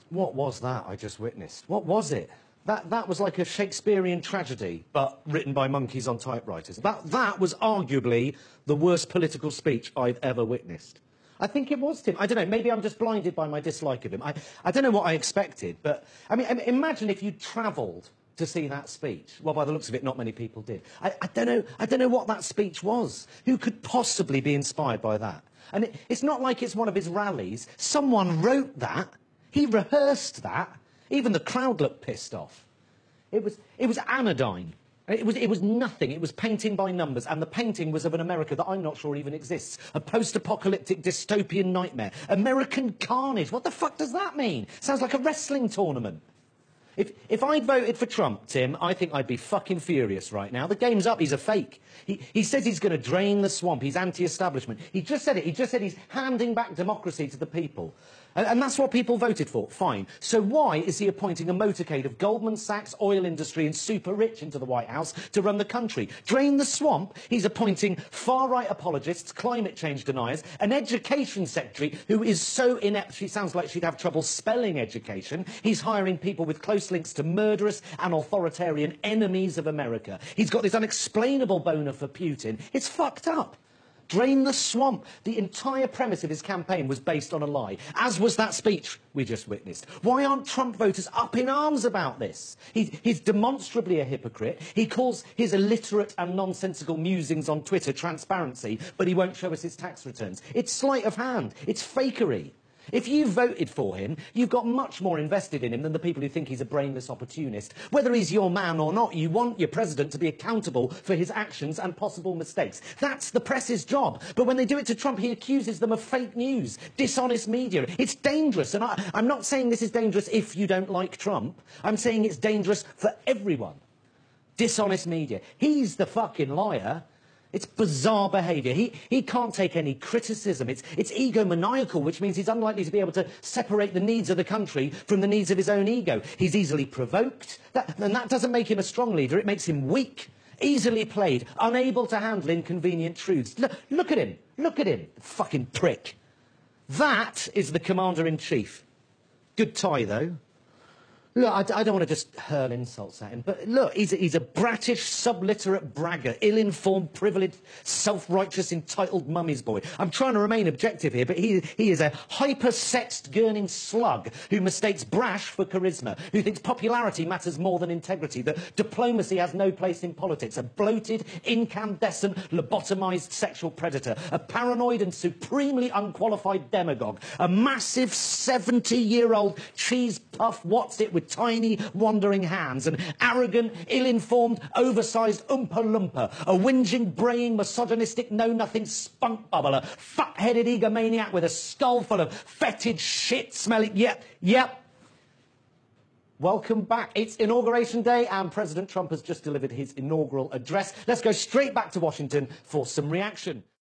What was that I just witnessed? What was it? That was like a Shakespearean tragedy, but written by monkeys on typewriters. That was arguably the worst political speech I've ever witnessed. I think it was, Tim. I don't know, maybe I'm just blinded by my dislike of him. I don't know what I expected, but I mean, imagine if you travelled to see that speech. Well, by the looks of it, not many people did. I don't know what that speech was. Who could possibly be inspired by that? And it's not like it's one of his rallies. Someone wrote that. He rehearsed that. Even the crowd looked pissed off. It was anodyne. It was nothing. It was painting by numbers, and the painting was of an America that I'm not sure even exists. A post-apocalyptic dystopian nightmare. American carnage. What the fuck does that mean? Sounds like a wrestling tournament. If I'd voted for Trump, Tim, I think I'd be fucking furious right now. The game's up. He's a fake. He says he's going to drain the swamp. He's anti-establishment. He just said it. He just said he's handing back democracy to the people. And that's what people voted for. Fine. So why is he appointing a motorcade of Goldman Sachs, oil industry and super rich into the White House to run the country? Drain the swamp? He's appointing far-right apologists, climate change deniers, an education secretary who is so inept she sounds like she'd have trouble spelling education. He's hiring people with close links to murderous and authoritarian enemies of America. He's got this unexplainable boner for Putin. It's fucked up. Drain the swamp. The entire premise of his campaign was based on a lie, as was that speech we just witnessed. Why aren't Trump voters up in arms about this? He's demonstrably a hypocrite. He calls his illiterate and nonsensical musings on Twitter transparency, but he won't show us his tax returns. It's sleight of hand. It's fakery. If you voted for him, you've got much more invested in him than the people who think he's a brainless opportunist. Whether he's your man or not, you want your president to be accountable for his actions and possible mistakes. That's the press's job. But when they do it to Trump, he accuses them of fake news, dishonest media. It's dangerous. And I'm not saying this is dangerous if you don't like Trump. I'm saying it's dangerous for everyone. Dishonest media. He's the fucking liar. It's bizarre behaviour. He can't take any criticism. It's egomaniacal, which means he's unlikely to be able to separate the needs of the country from the needs of his own ego. He's easily provoked, and that doesn't make him a strong leader. It makes him weak, easily played, unable to handle inconvenient truths. Look at him. Look at him, fucking prick. That is the Commander-in-Chief. Good tie, though. Look, I don't want to just hurl insults at him, but look, he's a bratish, subliterate bragger, ill-informed, privileged, self-righteous, entitled mummy's boy. I'm trying to remain objective here, but he is a hyper-sexed, gurning slug who mistakes brash for charisma, who thinks popularity matters more than integrity, that diplomacy has no place in politics, a bloated, incandescent, lobotomized sexual predator, a paranoid and supremely unqualified demagogue, a massive 70-year-old cheese puff what's-it with tiny, wandering hands, an arrogant, ill-informed, oversized Oompa-Loompa, a whinging, braying, misogynistic, know-nothing spunk bubble, a fuck-headed egomaniac with a skull full of fetid, shit-smelling... Yep. Welcome back. It's Inauguration Day, and President Trump has just delivered his inaugural address. Let's go straight back to Washington for some reaction.